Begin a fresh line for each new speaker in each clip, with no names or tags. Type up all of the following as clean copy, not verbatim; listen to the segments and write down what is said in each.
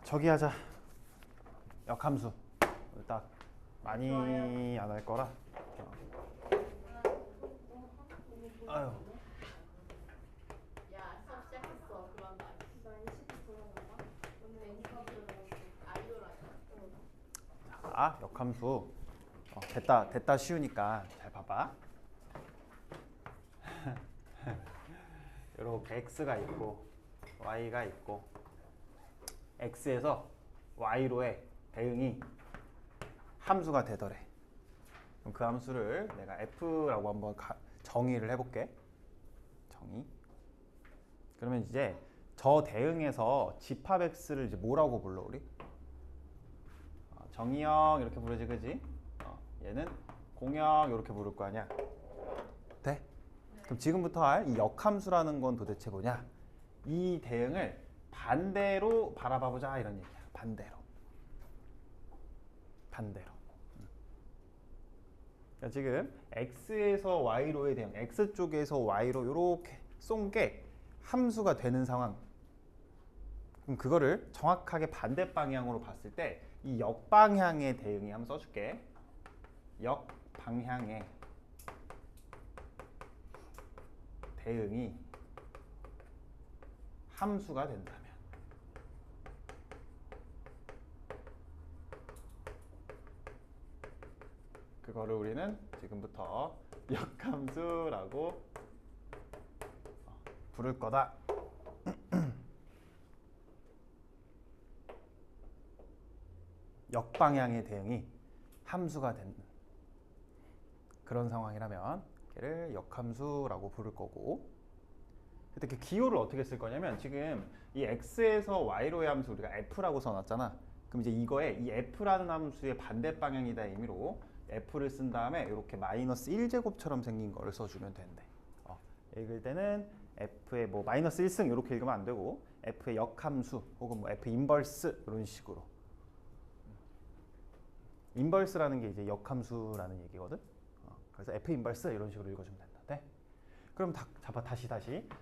저기 하자. 역함수. 딱 많이 안 할 거라. 아유.
야, 수업 시작했어. 그만 봐. 나 20분 돌아간다. 오늘 아이돌 아니야?
자, 역함수. 됐다 쉬우니까 잘 봐봐. 이렇게 x가 있고 y가 있고 x에서 y로의 대응이 함수가 되더래. 그럼 그 함수를 내가 f라고 한번 정의를 해볼게. 정의. 그러면 이제 저 대응에서 집합 x를 이제 뭐라고 불러 우리? 정의역 이렇게 부르지, 그지? 얘는 공역 이렇게 부를 거 아니야? 돼? 그럼 지금부터 할 이 역함수라는 건 도대체 뭐냐? 이 대응을 반대로 바라봐보자 이런 얘기야. 반대로. 그러니까 지금 x에서 y로의 대응, x 쪽에서 y로 이렇게 쏜 게 함수가 되는 상황. 그럼 그거를 정확하게 반대 방향으로 봤을 때 이 역방향의 대응이 한번 써줄게. 역방향의 대응이 함수가 된다면 그거를 우리는 지금부터 역함수라고 부를 거다. 역방향의 대응이 함수가 된 그런 상황이라면 걔를 역함수라고 부를 거고, 그때 그 기호를 어떻게 쓸 거냐면 지금 이 x에서 y로의 함수 우리가 f라고 써놨잖아. 그럼 이제 이거에 이 f라는 함수의 반대 방향이다 의미로 f를 쓴 다음에 이렇게 마이너스 1제곱처럼 생긴 거를 써주면 된대. 읽을 때는 f의 뭐 마이너스 1승 이렇게 읽으면 안 되고 f의 역함수 혹은 뭐 f 인버스 이런 식으로. 인버스라는 게 이제 역함수라는 얘기거든. 그래서 f 인버스 이런 식으로 읽어주면 된다. 네? 그럼 다시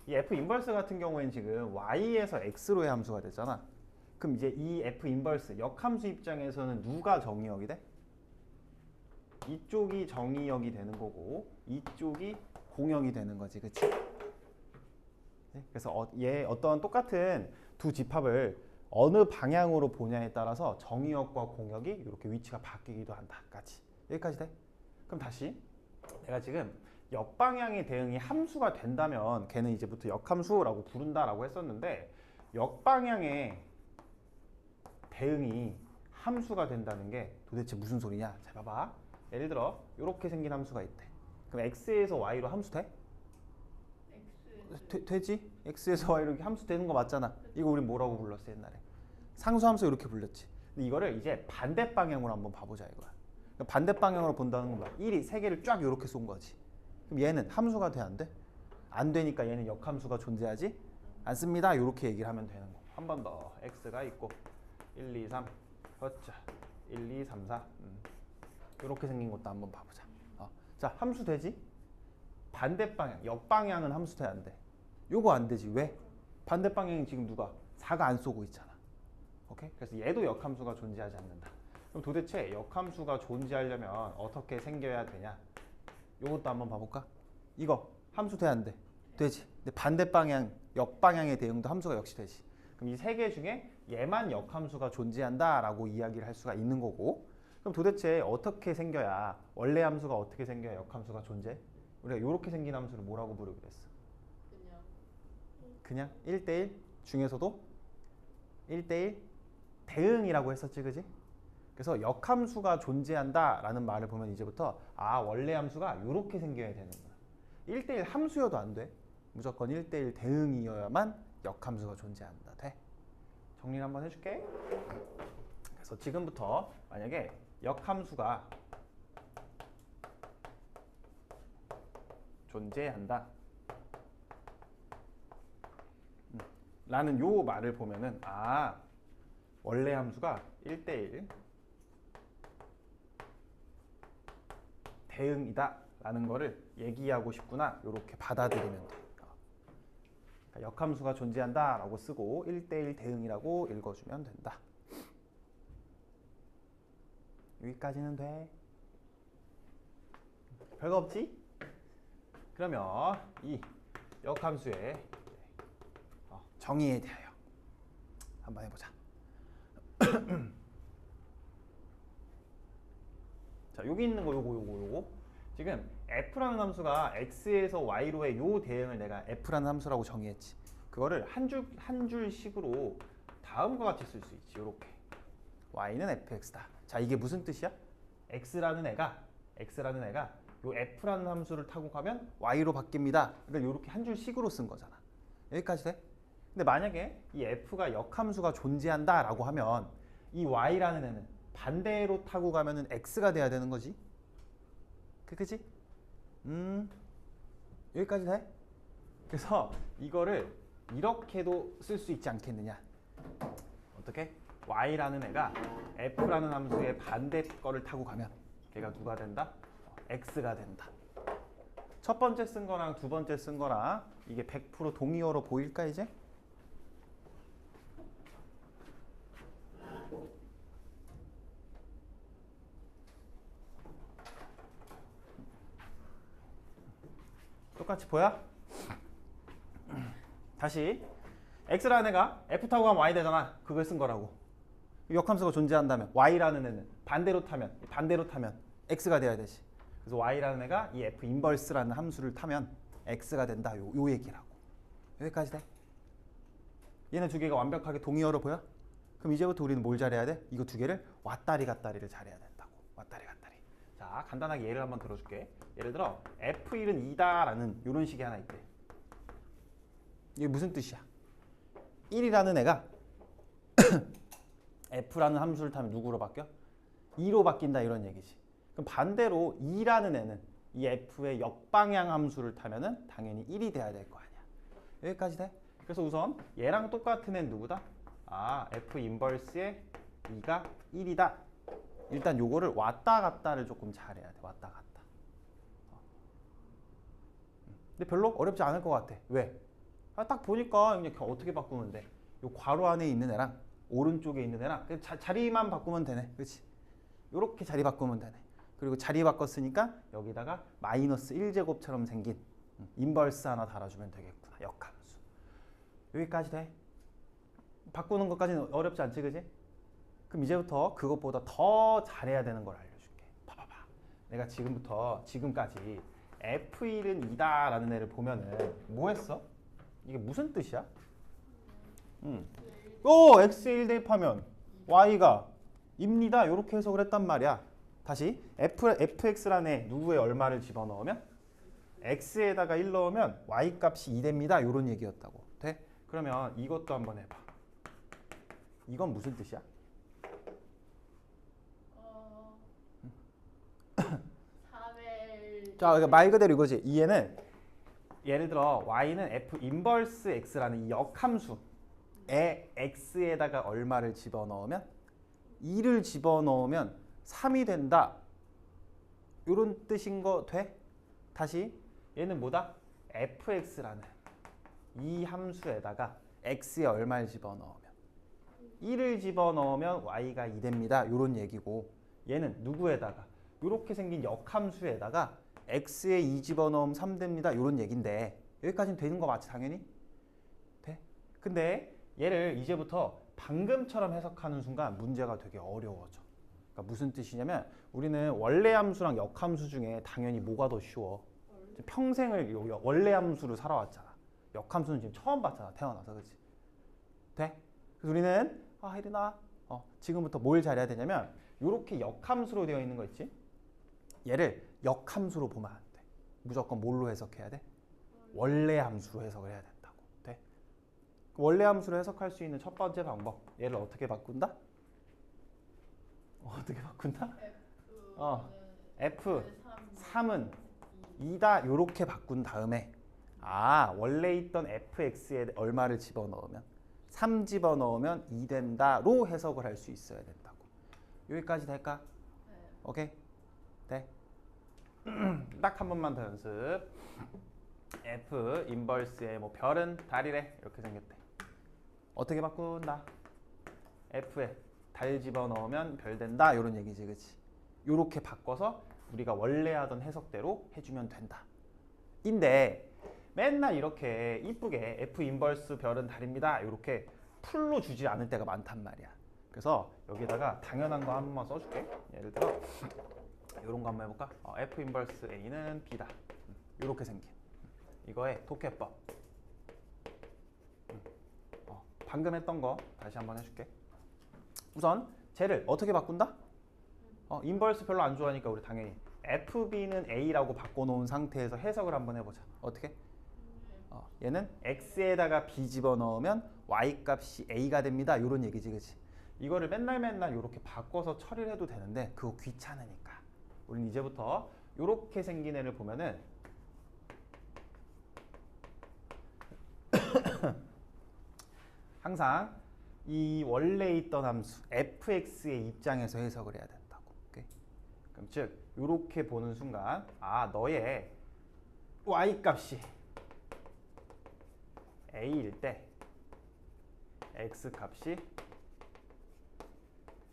이 f 인버스 같은 경우에는 지금 y에서 x로의 함수가 됐잖아. 그럼 이제 이 f 인버스 역함수 입장에서는 누가 정의역이 돼? 이쪽이 정의역이 되는 거고 이쪽이 공역이 되는 거지, 그치? 네? 그래서 얘 어떤 똑같은 두 집합을 어느 방향으로 보냐에 따라서 정의역과 공역이 이렇게 위치가 바뀌기도 한다까지. 여기까지 돼? 그럼 다시 내가 지금 역방향의 대응이 함수가 된다면 걔는 이제부터 역함수라고 부른다라고 했었는데, 역방향의 대응이 함수가 된다는 게 도대체 무슨 소리냐? 잘 봐봐. 예를 들어 이렇게 생긴 함수가 있대. 그럼 x에서 y로 함수 돼? 되지? x에서 y로 이렇게 함수 되는 거 맞잖아. 이거 우리 뭐라고 불렀어 옛날에? 상수함수 이렇게 불렀지. 근데 이거를 이제 반대 방향으로 한번 봐보자 이거야. 반대 방향으로 본다는 건 뭐야? 1이 세 개를 쫙 이렇게 쏜 거지. 그럼 얘는 함수가 돼, 안 돼? 안 되니까 얘는 역함수가 존재하지 않습니다. 이렇게 얘기를 하면 되는 거. 한 번 더. x가 있고 1, 2, 3 그렇죠. 1, 2, 3, 4 이렇게 생긴 것도 한번 봐보자. 자, 함수 되지? 반대 방향, 역방향은 함수 돼, 안 돼? 요거 안 되지. 왜? 반대 방향이 지금 누가? 4가 안 쏘고 있잖아. 오케이? 그래서 얘도 역함수가 존재하지 않는다. 그럼 도대체 역함수가 존재하려면 어떻게 생겨야 되냐? 요것도 한번 봐볼까? 이거 함수 돼, 안 돼? 되지. 근데 반대 방향, 역방향의 대응도 함수가 역시 되지. 그럼 이 세 개 중에 얘만 역함수가 존재한다라고 이야기를 할 수가 있는 거고, 그럼 도대체 어떻게 생겨야, 원래 함수가 어떻게 생겨야 역함수가 존재? 우리가 이렇게 생긴 함수를 뭐라고 부르기로 했어? 그냥 1대1 중에서도 1대1 대응이라고 했었지, 그지? 그래서 역함수가 존재한다라는 말을 보면 이제부터 원래 함수가 이렇게 생겨야 되는구나. 1대1 함수여도 안 돼. 무조건 1대1 대응이어야만 역함수가 존재한다. 돼? 정리를 한번 해줄게. 그래서 지금부터 만약에 역함수가 존재한다 라는 요 말을 보면은 원래 함수가 1대1 대응이다 라는 거를 얘기하고 싶구나, 이렇게 받아들이면 돼. 그러니까 역함수가 존재한다 라고 쓰고 1대1 대응이라고 읽어주면 된다. 여기까지는 돼. 별거 없지? 그러면 이 역함수의 정의에 대하여 한번 해보자. 자, 여기 있는 거 요거 지금 f라는 함수가 x에서 y로의 요 대응을 내가 f라는 함수라고 정의했지. 그거를 한 줄씩으로 다음과 같이 쓸 수 있지. 요렇게 y는 fx다. 자, 이게 무슨 뜻이야? x라는 애가 요 f라는 함수를 타고 가면 y로 바뀝니다. 를 요렇게 한 줄씩으로 쓴 거잖아. 여기까지 돼? 근데 만약에 이 f가 역함수가 존재한다라고 하면 이 y라는 애는 반대로 타고 가면은 x가 돼야 되는 거지. 그치? 여기까지 돼? 그래서 이거를 이렇게도 쓸 수 있지 않겠느냐. 어떻게? y라는 애가 f라는 함수의 반대 거를 타고 가면 걔가 누가 된다? x가 된다. 첫 번째 쓴 거랑 두 번째 쓴 거랑 이게 100% 동의어로 보일까 이제? 똑같이 보여? 다시 x라는 애가 f 타고 가면 y 되잖아. 그걸 쓴 거라고. 역함수가 존재한다면 y라는 애는 반대로 타면 x가 돼야 되지. 그래서 y라는 애가 이 f 인버스라는 함수를 타면 x가 된다. 요 얘기라고. 여기까지 돼? 얘네 두 개가 완벽하게 동의어로 보여? 그럼 이제부터 우리는 뭘 잘해야 돼? 이거 두 개를 왔다리 갔다리를 잘해야 된다고. 왔다리 갔다리. 자, 간단하게 예를 한번 들어줄게. 예를 들어 f1은 2다라는 이런 식이 하나 있대. 이게 무슨 뜻이야? 1이라는 애가 f라는 함수를 타면 누구로 바뀌어? 2로 바뀐다 이런 얘기지. 그럼 반대로 2라는 애는 이 f의 역방향 함수를 타면은 당연히 1이 돼야 될 거 아니야. 여기까지 돼? 그래서 우선 얘랑 똑같은 애는 누구다? 아, f 인버스의 2가 1이다. 일단 요거를 왔다 갔다를 조금 잘해야 돼. 왔다 갔다. 근데 별로 어렵지 않을 것 같아. 왜? 딱 보니까 그냥 어떻게 바꾸면 돼? 요 괄호 안에 있는 애랑 오른쪽에 있는 애랑 그냥 자리만 바꾸면 되네. 그렇지? 요렇게 자리 바꾸면 되네. 그리고 자리 바꿨으니까 여기다가 마이너스 1제곱처럼 생긴 인버스 하나 달아주면 되겠구나. 역함수. 여기까지 돼? 바꾸는 것까지는 어렵지 않지, 그지? 그럼 이제부터 그것보다 더 잘해야 되는 걸 알려줄게. 봐봐봐. 내가 지금까지 f1은 2다라는 애를 보면은 뭐 했어? 이게 무슨 뜻이야? x에 1 대입하면 y가 입니다. 이렇게 해석을 했단 말이야. 다시 fx라는 애 누구의 얼마를 집어넣으면 x에다가 1 넣으면 y 값이 2 됩니다. 이런 얘기였다고. 돼? 그러면 이것도 한번 해봐. 이건 무슨 뜻이야?
3을
자, 그러니까 말 그대로 이거지. 이 얘는 예를 들어 y는 f 인버스 x라는 이 역함수에 x에다가 얼마를 집어넣으면 2를 집어넣으면 3이 된다. 이런 뜻인 거 돼? 다시 얘는 뭐다? fx라는 이 함수에다가 x에 얼마를 집어넣으면 1을 집어넣으면 y가 2 됩니다. 이런 얘기고 얘는 누구에다가 이렇게 생긴 역함수에다가 x에 2 집어넣으면 3 됩니다. 이런 얘긴데 여기까지는 되는 거 맞지? 당연히? 돼? 근데 얘를 이제부터 방금처럼 해석하는 순간 문제가 되게 어려워져. 그러니까 무슨 뜻이냐면 우리는 원래 함수랑 역함수 중에 당연히 뭐가 더 쉬워? 평생을 원래 함수로 살아왔잖아. 역함수는 지금 처음 봤잖아. 태어나서. 그렇지? 돼? 그래서 우리는 혜린아 지금부터 뭘 잘해야 되냐면 이렇게 역함수로 되어 있는 거 있지? 얘를 역함수로 보면 안 돼. 무조건 뭘로 해석해야 돼? 원래 함수로 해석을 해야 된다고. 돼? 원래 함수로 해석할 수 있는 첫 번째 방법. 얘를 어떻게 바꾼다? 어떻게 바꾼다? F3은 2다 요렇게 바꾼 다음에 원래 있던 fx에 얼마를 집어넣으면 3 집어넣으면 2 된다로 해석을 할 수 있어야 된다고. 여기까지 될까?
네.
오케이? 돼? 딱 한 번만 더 연습. f 인버스의 뭐 별은 달이래 이렇게 생겼대. 어떻게 바꾼다? f에 달 집어넣으면 별 된다 이런 얘기지, 그치? 요렇게 바꿔서 우리가 원래 하던 해석대로 해주면 된다. 인데 맨날 이렇게 이쁘게 F 인버스 별은 달입니다. 이렇게 풀로 주지 않을 때가 많단 말이야. 그래서 여기다가 당연한 거 한번 써줄게. 예를 들어 이런 거 한번 해볼까? F 인버스 A는 B다. 이렇게 생긴 이거의 독해법. 방금 했던 거 다시 한번 해줄게. 우선 쟤를 어떻게 바꾼다? 인버스 별로 안 좋아하니까 우리 당연히 FB는 A라고 바꿔놓은 상태에서 해석을 한번 해보자. 어떻게? 얘는 X에다가 B 집어넣으면 Y 값이 A가 됩니다. 이런 얘기지, 그치? 이거를 맨날 이렇게 바꿔서 처리를 해도 되는데 그거 귀찮으니까 우린 이제부터 이렇게 생긴 애를 보면은 항상 이 원래 있던 함수 fx의 입장에서 해석을 해야 된다고. 오케이? 그럼 즉 이렇게 보는 순간 너의 y 값이 a일 때 x 값이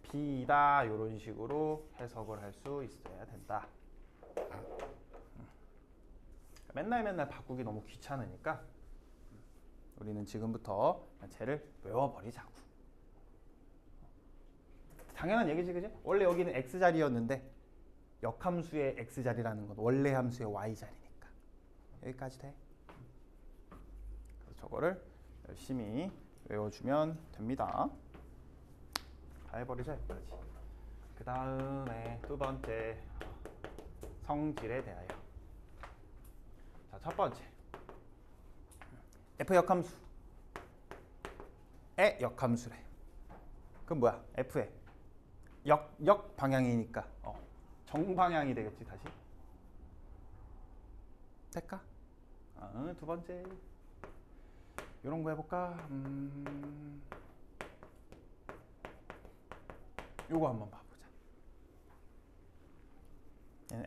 b다 이런 식으로 해석을 할 수 있어야 된다. 맨날 바꾸기 너무 귀찮으니까 우리는 지금부터 쟤를 외워버리자고. 당연한 얘기지, 그지? 원래 여기는 x자리였는데 역함수의 x자리라는 건 원래 함수의 y자리니까 여기까지 돼. 그래서 저거를 열심히 외워주면 됩니다. 다 해버리자 여기까지. 그 다음에 두 번째 성질에 대하여. 자, 첫 번째 f 역함수의 역함수래. 그럼 뭐야? f의 역 방향이니까 정방향이 되겠지. 다시 될까? 두 번째 이런 거 해볼까? 요거 한번 봐보자.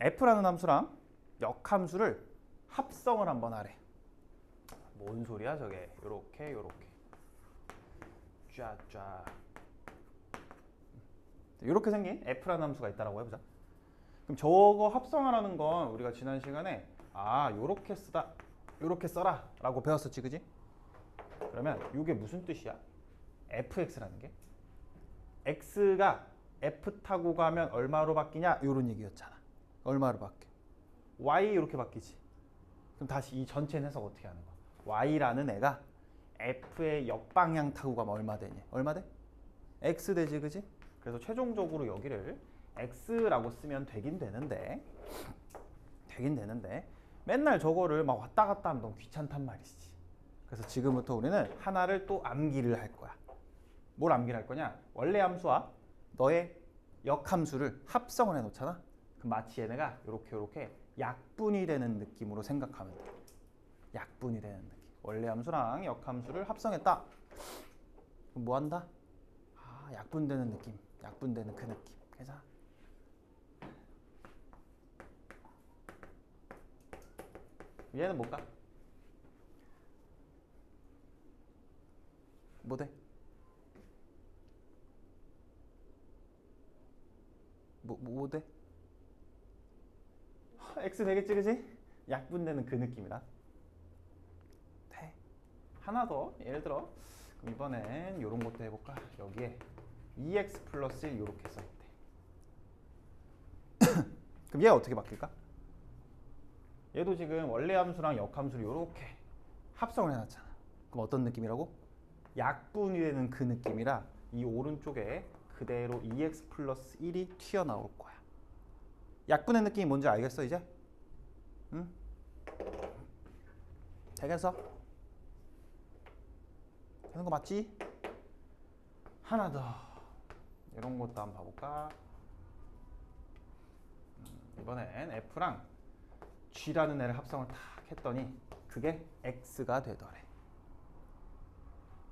f라는 함수랑 역함수를 합성을 한번 하래. 뭔 소리야 저게? 요렇게 쫙 이렇게 생긴 f라는 함수가 있다라고 해보자. 그럼 저거 합성하라는 건 우리가 지난 시간에 요렇게 쓰다 요렇게 써라 라고 배웠었지, 그지? 그러면 이게 무슨 뜻이야? fx라는 게 x가 f 타고 가면 얼마로 바뀌냐 요런 얘기였잖아. 얼마로 바뀌어? y 이렇게 바뀌지. 그럼 다시 이 전체 해석 어떻게 하는 거야? y라는 애가 f의 역방향 타고 가면 얼마 되니? 얼마 돼? x 되지, 그지? 그래서 최종적으로 여기를 x라고 쓰면 되긴 되는데 맨날 저거를 막 왔다 갔다 하면 너무 귀찮단 말이지. 그래서 지금부터 우리는 하나를 또 암기를 할 거야. 뭘 암기를 할 거냐? 원래 함수와 너의 역함수를 합성을 해놓잖아. 그럼 마치 얘네가 요렇게 약분이 되는 느낌으로 생각하면 돼. 약분이 되는 느낌. 원래 함수랑 역함수를 합성했다. 그럼 뭐 한다? 약분되는 느낌. 약분되는 그 느낌. 괜찮아? 얘는 뭘까? 뭐 돼? 뭐 돼? X 되겠지, 그지? 약분되는 그 느낌이다. 돼. 하나 더, 예를 들어 그럼 이번엔 이런 것도 해볼까? 여기에 2x 플러스 1 이렇게 써있대. 그럼 얘가 어떻게 바뀔까? 얘도 지금 원래 함수랑 역함수를 이렇게 합성을 해놨잖아. 그럼 어떤 느낌이라고? 약분이 되는 그 느낌이라 이 오른쪽에 그대로 2x 플러스 1이 튀어나올 거야. 약분의 느낌이 뭔지 알겠어 이제? 응? 되겠어? 되는 거 맞지? 하나 더 이런 것도 한번 봐볼까? 이번엔 f랑 g라는 애를 합성을 탁 했더니 그게 x가 되더래.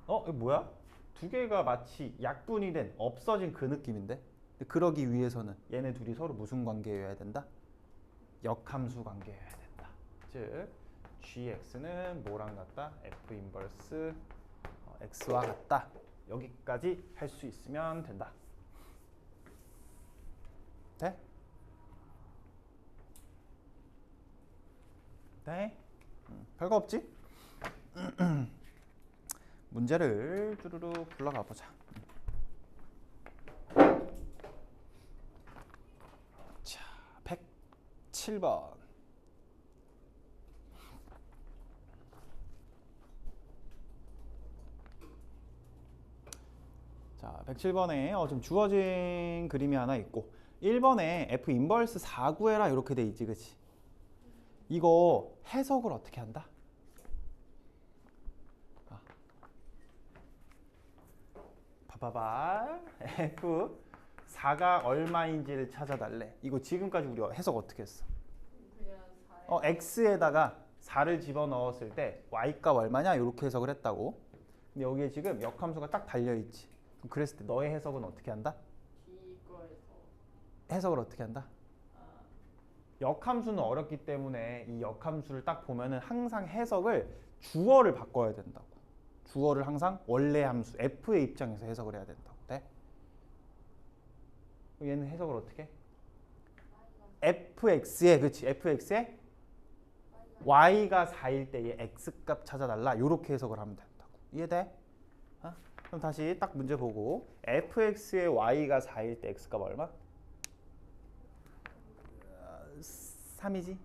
이거 뭐야? 두 개가 마치 약분이 된 없어진 그 느낌인데? 근데 그러기 위해서는 얘네 둘이 서로 무슨 관계여야 된다? 역함수 관계여야 된다. 즉 gx는 뭐랑 같다? f 인버스 x와 같다. 여기까지 할 수 있으면 된다. 돼? 네? 별거 없지? 문제를 쭈루루 불러가 보자. 자, 107번. 자, 107번에 좀 주어진 그림이 하나 있고 1번에 F 인버스 4 구해라 이렇게 돼 있지, 그치? 이거 해석을 어떻게 한다? 봐봐봐. F4가 얼마인지를 찾아달래. 이거 지금까지 우리가 해석 어떻게 했어?
그냥 4에
X에다가 4를 집어넣었을 때 Y값 얼마냐? 이렇게 해석을 했다고. 근데 여기에 지금 역함수가 딱 달려있지. 그럼 그랬을 때 너의 해석은 어떻게 한다?
D 거에서
해석을 어떻게 한다?
아,
역함수는 어렵기 때문에 이 역함수를 딱 보면은 항상 해석을 주어를 바꿔야 된다고. 주어를 항상 원래 함수 F의 입장에서 해석을 해야 된다고. 네? 얘는 해석을 어떻게 해? fx에 그치 fx에 y가 4일 때 얘 x값 찾아달라 이렇게 해석을 하면 된다고. 이해돼? 그럼 다시 딱 문제 보고 fx에 y가 4일 때 x값 얼마? 3이지?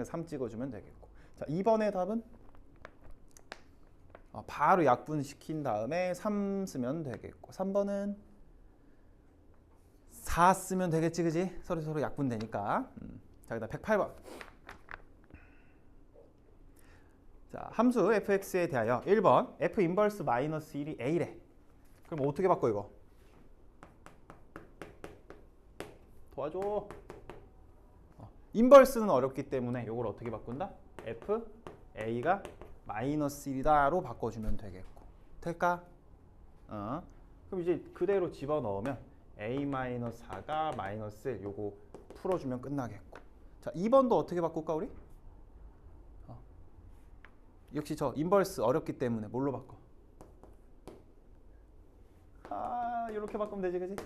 3 찍어주면 되겠고. 자, 2번의 답은 바로 약분시킨 다음에 3 쓰면 되겠고 3번은 4 쓰면 되겠지, 그지? 서로 약분되니까. 자, 그다음 108번. 자, 함수 fx에 대하여 1번 f 인버스 마이너스 1이 a래. 그럼 어떻게 바꿔 이거? 도와줘. 인버스는 어렵기 때문에 이걸 어떻게 바꾼다? f a가 마이너스 1이다로 바꿔주면 되겠고. 될까? 그럼 이제 그대로 집어넣으면 a-4가 마이너스 1 요거 풀어주면 끝나겠고. 자, 2번도 어떻게 바꿀까 우리? 역시 저 인버스 어렵기 때문에 뭘로 바꿔? 이렇게 바꾸면 되지, 그지?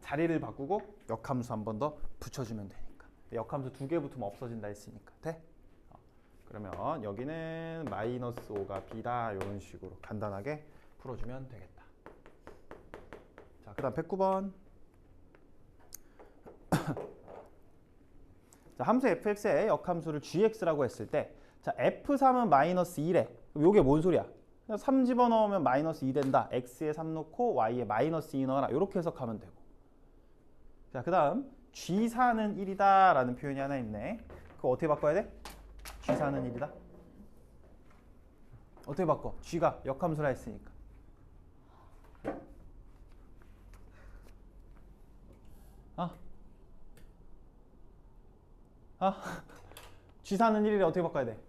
자리를 바꾸고 역함수 한 번 더 붙여주면 되니까. 역함수 2개 붙으면 없어진다 했으니까. 돼? 그러면 여기는 마이너스 5가 b다 이런 식으로 간단하게 풀어주면 되겠다. 자, 그 다음 109번. 자, 함수 fx의 역함수를 gx라고 했을 때 자, f3은 마이너스 2래. 그럼 이게 뭔 소리야? 3 집어넣으면 마이너스 2 된다. x에 3 넣고 y에 마이너스 2 넣어라. 이렇게 해석하면 되고. 자, 그 다음 g4는 1이다 라는 표현이 하나 있네. 그거 어떻게 바꿔야 돼? g사는 1이다. 어떻게 바꿔? g가 역함수라 했으니까. g사는 1이래. 어떻게 바꿔야 돼?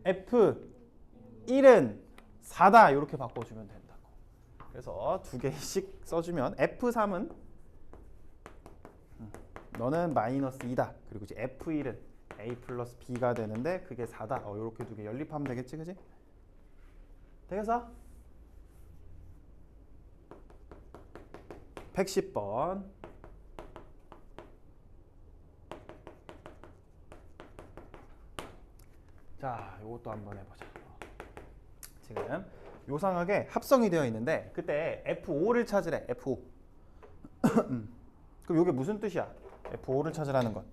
f1은 4다 이렇게 바꿔주면 된다고. 그래서 2개씩 써주면 f3은 너는 마이너스 2다. 그리고 이제 f1은 a 플러스 b가 되는데 그게 4다. 이렇게 2개 연립하면 되겠지, 그지? 되겠어? 110번. 자, 이것도 한번 해보자. 지금 요상하게 합성이 되어 있는데 그때 F5를 찾으래. F5. 그럼 이게 무슨 뜻이야? F5를 찾으라는 건.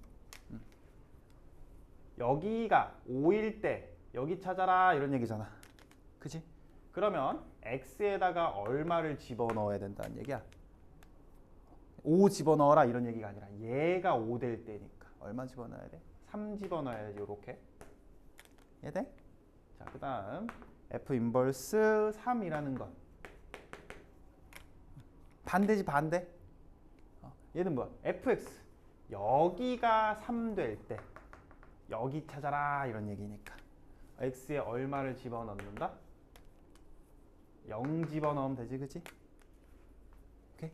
여기가 5일 때 여기 찾아라 이런 얘기잖아. 그치? 그러면 X에다가 얼마를 집어넣어야 된다는 얘기야? 5 집어넣어라 이런 얘기가 아니라 얘가 5 될 때니까 얼마 집어넣어야 돼? 3 집어넣어야지 이렇게. 이해돼? 자, 그 다음 F 인버스 3이라는 건 반대지, 반대. 얘는 뭐야? fx 여기가 3 될 때 여기 찾아라 이런 얘기니까 x에 얼마를 집어넣는다? 0 집어넣으면 되지, 그치? 오케이?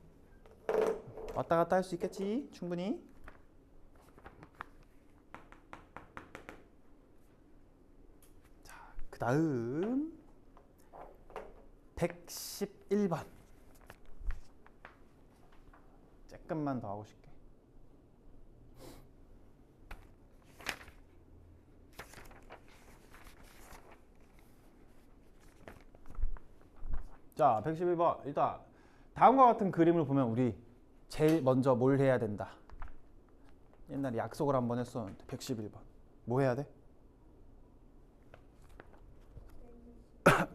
왔다 갔다 할 수 있겠지? 충분히. 그 다음 111번. 조금만 더 하고 싶게. 자, 111번. 일단 다음과 같은 그림을 보면 우리 제일 먼저 뭘 해야 된다. 옛날에 약속을 한번 했었는데 111번. 뭐 해야 돼?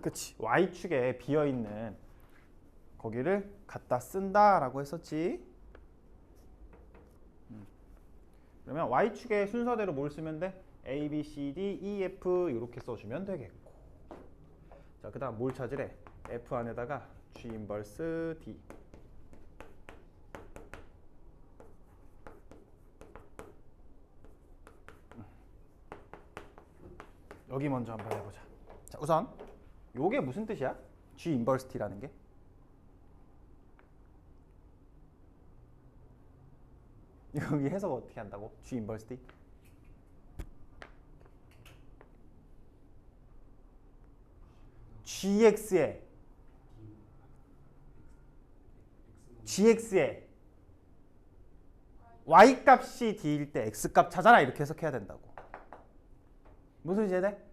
그치. Y축에 비어있는 거기를 갖다 쓴다라고 했었지. 그러면 Y축의 순서대로 뭘 쓰면 돼? A, B, C, D, E, F 이렇게 써주면 되겠고. 자, 그 다음 뭘 찾으래? F 안에다가 G 인버스 D. 여기 먼저 한번 해보자. 자, 우선 요게 무슨 뜻이야? G 인버스 T라는 게? 여기 해석 어떻게 한다고? G 인버스 T? GX에 Y 값이 D일 때 X 값 찾아라 이렇게 해석해야 된다고. 무슨 이해돼?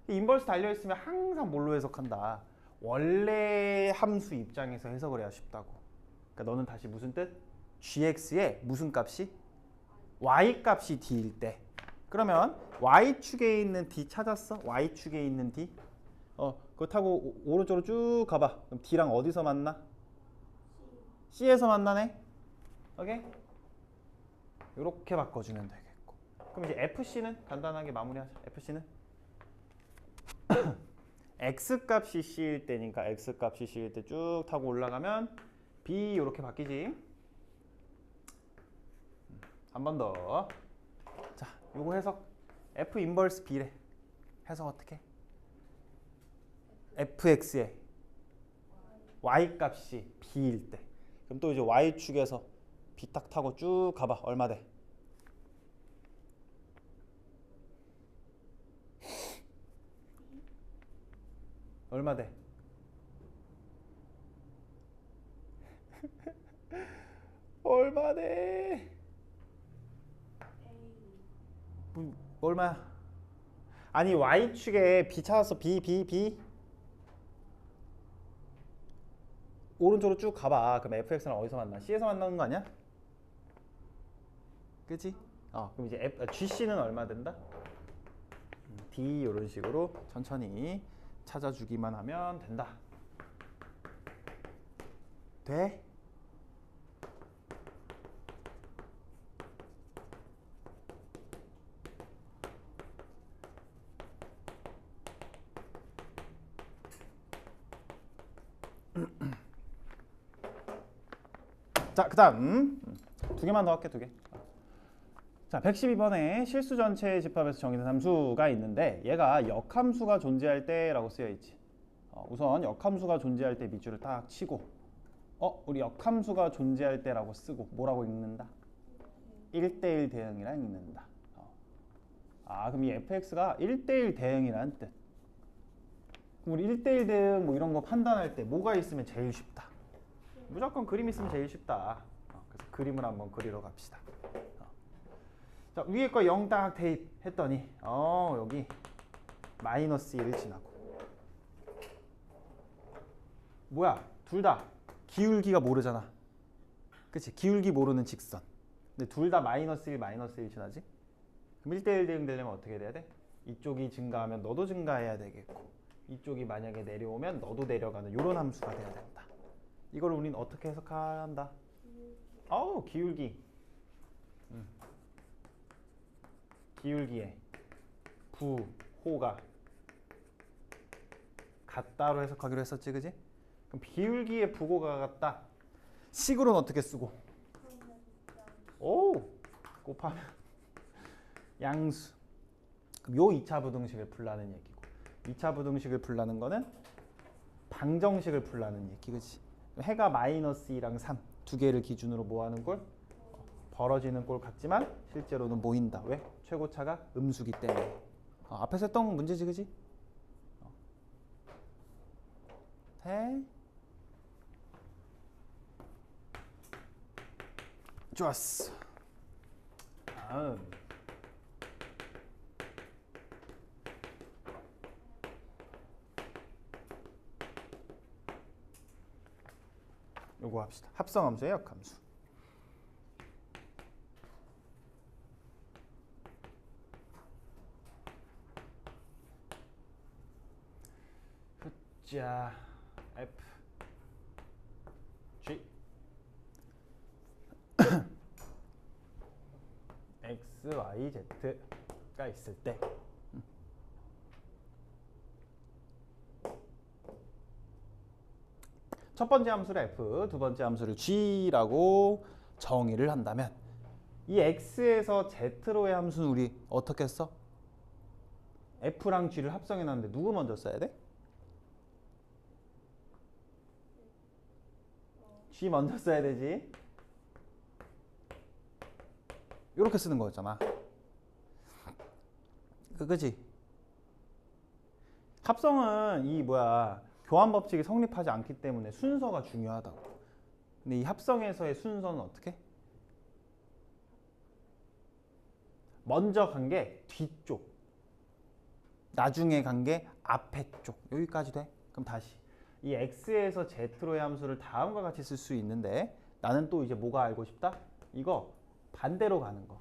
인버스 달려있으면 항상 뭘로 해석한다? 원래 함수 입장에서 해석을 해야 쉽다고. 그러니까 너는 다시 무슨 뜻? GX에 무슨 값이? Y 값이 D일 때. 그러면 Y축에 있는 D 찾았어? Y축에 있는 D? 그거 타고 오른쪽으로 쭉 가봐. 그럼 D랑 어디서 만나? C에서 만나네? 오케이? 이렇게 바꿔주면 되겠고. 그럼 이제 FC는 간단하게 마무리하자. FC는 X 값이 C일 때니까 X 값이 C일 때 쭉 타고 올라가면 B 이렇게 바뀌지. 한 번 더. 자, 요거 해석 F 인버스 B래. 해석 어떻게? fx에 y 값이 b일 때. 그럼 또 이제 y축에서 b 딱 타고 쭉 가봐. 얼마 돼? 얼마 돼? 얼마 돼? 얼마야? 아니 y축에 b 찾았어. b 오른쪽으로 쭉 가봐. 그럼 fx는 어디서 만나? c에서 만나는 거 아니야? 그치? 그럼 이제 gc는 얼마 된다? d 이런 식으로 천천히 찾아주기만 하면 된다. 돼? 자, 그 다음 두 개만 더 할게. 두 개. 자, 112번에 실수 전체의 집합에서 정의된 함수가 있는데 얘가 역함수가 존재할 때라고 쓰여 있지. 우선 역함수가 존재할 때 밑줄을 딱 치고 우리 역함수가 존재할 때라고 쓰고 뭐라고 읽는다? 1대1 대응이랑 읽는다. 그럼 이 fx가 1대1 대응이라는 뜻. 그럼 우리 1대1 대응 뭐 이런 거 판단할 때 뭐가 있으면 제일 쉽다? 무조건 그림 있으면 제일 쉽다. 그래서 그림을 한번 그리러 갑시다. 자, 위에 거 0 딱 대입했더니 여기 마이너스 1을 지나고 뭐야? 둘 다 기울기가 모르잖아. 그치? 기울기 모르는 직선. 근데 둘 다 마이너스 1 지나지? 그럼 1대1 대응 되려면 어떻게 돼야 돼? 이쪽이 증가하면 너도 증가해야 되겠고 이쪽이 만약에 내려오면 너도 내려가는 이런 함수가 돼야 된다. 이걸 우린 어떻게 해석한다? 기울기. 기울기에 부호가 같다로 해석하기로 했었지, 그지? 그럼 기울기의 부호가 같다. 식으로는 어떻게 쓰고? 곱하면 양수. 그럼 요 2차 부등식을 풀라는 얘기고 2차 부등식을 풀라는 거는 방정식을 풀라는 얘기, 그지? 해가 마이너스 2랑 3 두 개를 기준으로 뭐 하는 꼴? 벌어지는 꼴 같지만 실제로는 모인다. 왜? 최고차가 음수기 때문에. 앞에서 했던 건 문제지, 그지? 돼? 좋았어. 다음. 요거 합시다. 합성함수의 역함수. 자, F G X, Y, Z가 있을 때 첫 번째 함수를 F, 두 번째 함수를 G라고 정의를 한다면 이 X에서 Z로의 함수는 우리 어떻게 써? F랑 G를 합성해 놨는데 누구 먼저 써야 돼? G 먼저 써야 되지. 이렇게 쓰는 거였잖아. 그치? 합성은 이 교환 법칙이 성립하지 않기 때문에 순서가 중요하다고. 근데 이 합성에서의 순서는 어떻게? 먼저 간 게 뒤쪽, 나중에 간 게 앞에 쪽. 여기까지 돼? 그럼 다시 이 X에서 Z로의 함수를 다음과 같이 쓸 수 있는데 나는 또 이제 뭐가 알고 싶다? 이거 반대로 가는 거.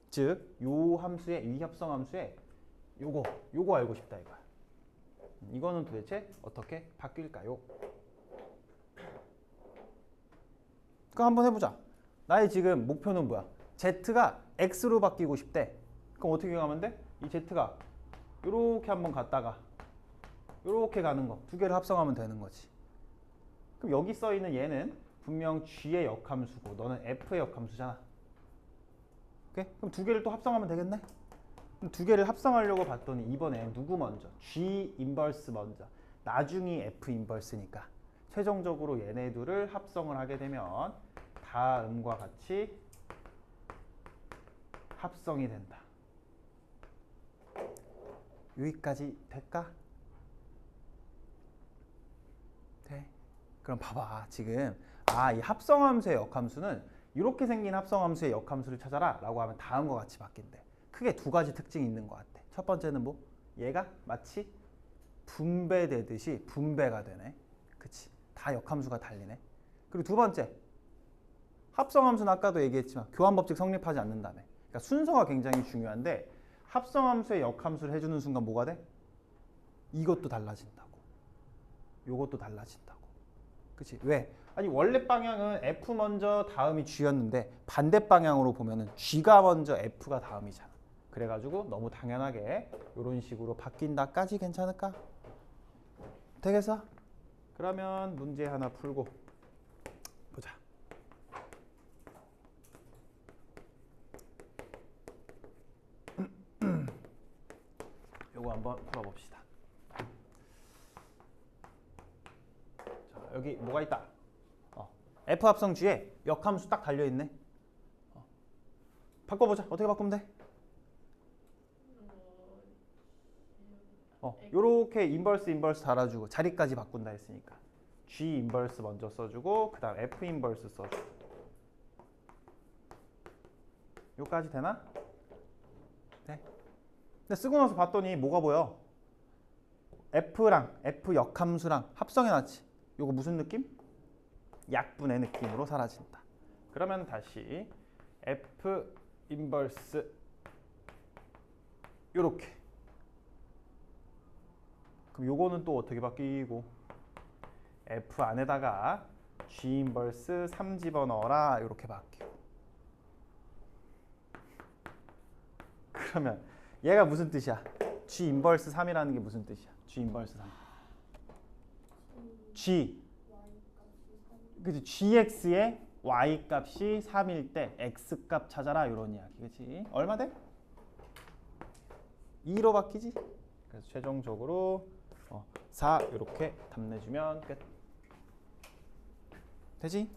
즉, 요 함수의 이 합성 함수의 요거 알고 싶다 이거야. 이거는 도대체 어떻게 바뀔까요? 그럼 한번 해보자. 나의 지금 목표는 뭐야? Z가 X로 바뀌고 싶대. 그럼 어떻게 가면 돼? 이 Z가 요렇게 한번 갔다가 요렇게 가는 거 두 개를 합성하면 되는 거지. 그럼 여기 써 있는 얘는 분명 G의 역함수고 너는 F의 역함수잖아. 오케이? 그럼 두 개를 또 합성하면 되겠네? 그럼 두 개를 합성하려고 봤더니 이번에 누구 먼저? G 인버스 먼저. 나중이 F 인버스니까 최종적으로 얘네 둘을 합성을 하게 되면 다음과 같이 합성이 된다. 여기까지 될까? 돼. 그럼 봐봐. 지금 이 합성함수의 역함수는 이렇게 생긴 합성함수의 역함수를 찾아라 라고 하면 다음과 같이 바뀐대. 크게 두 가지 특징이 있는 것 같아. 첫 번째는 뭐? 얘가 마치 분배되듯이 분배가 되네. 그치? 다 역함수가 달리네. 그리고 두 번째, 합성함수는 아까도 얘기했지만 교환법칙 성립하지 않는다며. 그러니까 순서가 굉장히 중요한데 합성함수의 역함수를 해주는 순간 뭐가 돼? 이것도 달라진다고. 요것도 달라진다고. 그치? 왜? 아니 원래 방향은 F 먼저 다음이 G였는데 반대 방향으로 보면은 G가 먼저 F가 다음이잖아. 그래가지고 너무 당연하게 이런 식으로 바뀐다까지 괜찮을까? 되겠어? 그러면 문제 하나 풀고 보자. 요거 한번 풀어봅시다. 자, 여기 뭐가 있다? F 합성 G에 역함수 딱 달려있네. 바꿔보자. 어떻게 바꾸면 돼? 요렇게 인버스 달아주고 자리까지 바꾼다 했으니까 G 인버스 먼저 써주고 그 다음 F 인버스 써주고 요까지 되나? 네. 근데 쓰고 나서 봤더니 뭐가 보여? F랑 F 역함수랑 합성해놨지. 요거 무슨 느낌? 약분의 느낌으로 사라진다. 그러면 다시 F 인버스 요렇게. 그럼 요거는 또 어떻게 바뀌고 F 안에다가 G 인버스 3 집어넣어라 이렇게 바뀌고. 그러면 얘가 무슨 뜻이야? G 인버스 3이라는 게 무슨 뜻이야? G 인버스 3. G. 그치? GX의 Y 값이 3일 때 X 값 찾아라 이런 이야기. 그치? 얼마 돼? 2로 바뀌지? 그래서 최종적으로 4 이렇게 답 내주면 끝. 되지?